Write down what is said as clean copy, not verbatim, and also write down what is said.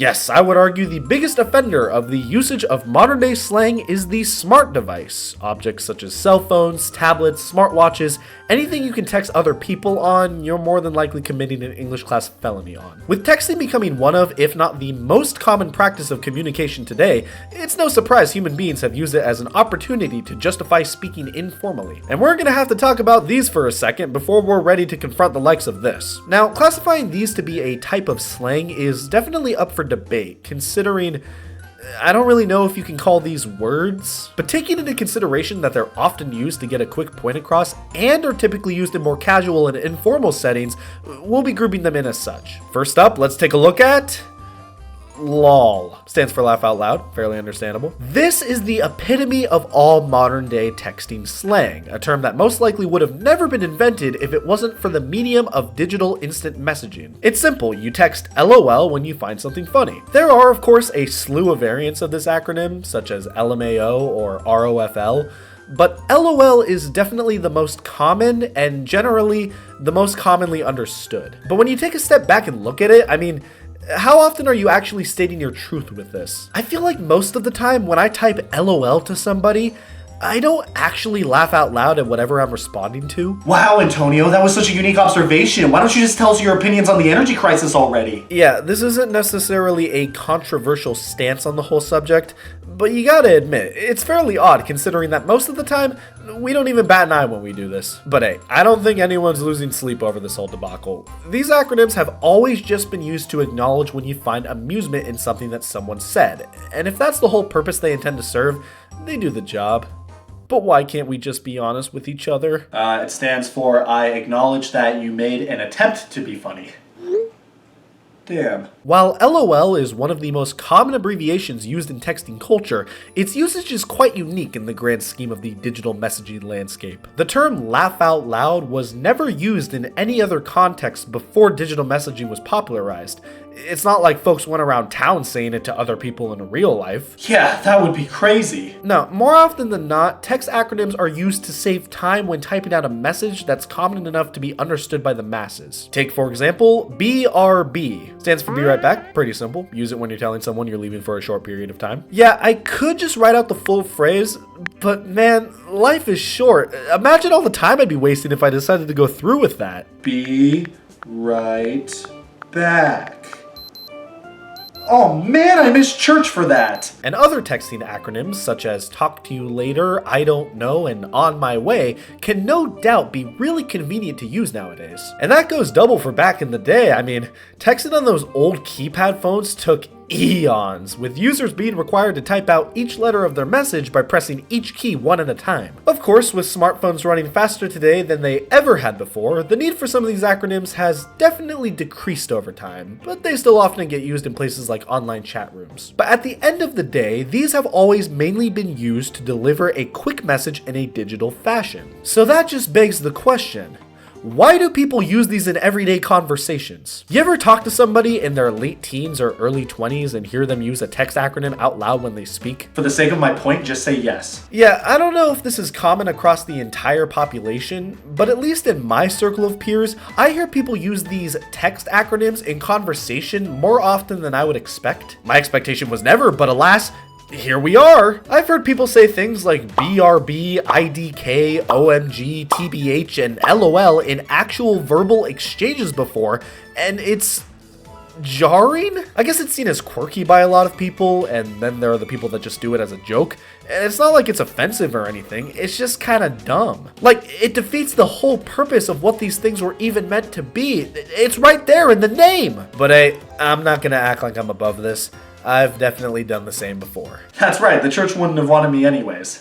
Yes, I would argue the biggest offender of the usage of modern day slang is the smart device. Objects such as cell phones, tablets, smartwatches, anything you can text other people on, you're more than likely committing an English class felony on. With texting becoming one of, if not the most common practice of communication today, it's no surprise human beings have used it as an opportunity to justify speaking informally. And we're gonna have to talk about these for a second before we're ready to confront the likes of this. Now, classifying these to be a type of slang is definitely up for debate, considering I don't really know if you can call these words, but taking into consideration that they're often used to get a quick point across and are typically used in more casual and informal settings, we'll be grouping them in as such. First up, let's take a look at LOL. Stands for laugh out loud, fairly understandable. This is the epitome of all modern day texting slang, a term that most likely would have never been invented if it wasn't for the medium of digital instant messaging. It's simple, you text LOL when you find something funny. There are of course a slew of variants of this acronym, such as LMAO or ROFL, but LOL is definitely the most common and generally the most commonly understood. But when you take a step back and look at it, I mean, how often are you actually stating your truth with this? I feel like most of the time when I type LOL to somebody, I don't actually laugh out loud at whatever I'm responding to. Wow, Antonio, that was such a unique observation. Why don't you just tell us your opinions on the energy crisis already? Yeah, this isn't necessarily a controversial stance on the whole subject, but you gotta admit, it's fairly odd considering that most of the time, we don't even bat an eye when we do this. But hey, I don't think anyone's losing sleep over this whole debacle. These acronyms have always just been used to acknowledge when you find amusement in something that someone said. And if that's the whole purpose they intend to serve, they do the job. But why can't we just be honest with each other? It stands for I acknowledge that you made an attempt to be funny. Damn. While LOL is one of the most common abbreviations used in texting culture, its usage is quite unique in the grand scheme of the digital messaging landscape. The term laugh out loud was never used in any other context before digital messaging was popularized. It's not like folks went around town saying it to other people in real life. Yeah, that would be crazy. No, more often than not, text acronyms are used to save time when typing out a message that's common enough to be understood by the masses. Take, for example, BRB. Stands for be right back. Pretty simple. Use it when you're telling someone you're leaving for a short period of time. Yeah, I could just write out the full phrase, but man, life is short. Imagine all the time I'd be wasting if I decided to go through with that. Be right back. Oh man, I missed church for that! And other texting acronyms, such as talk to you later, I don't know, and on my way, can no doubt be really convenient to use nowadays. And that goes double for back in the day. I mean, texting on those old keypad phones took eons, with users being required to type out each letter of their message by pressing each key one at a time. Of course, with smartphones running faster today than they ever had before, the need for some of these acronyms has definitely decreased over time, but they still often get used in places like online chat rooms. But at the end of the day, these have always mainly been used to deliver a quick message in a digital fashion. So that just begs the question, why do people use these in everyday conversations? You ever talk to somebody in their late teens or early 20s and hear them use a text acronym out loud when they speak? For the sake of my point, just say yes. Yeah, I don't know if this is common across the entire population, but at least in my circle of peers, I hear people use these text acronyms in conversation more often than I would expect. My expectation was never, but alas, here we are. I've heard people say things like BRB, IDK, OMG, TBH, and LOL in actual verbal exchanges before, and it's jarring? I guess it's seen as quirky by a lot of people, and then there are the people that just do it as a joke. And it's not like it's offensive or anything, it's just kind of dumb. Like, it defeats the whole purpose of what these things were even meant to be. It's right there in the name. But hey, I'm not gonna act like I'm above this. I've definitely done the same before. That's right, the church wouldn't have wanted me anyways.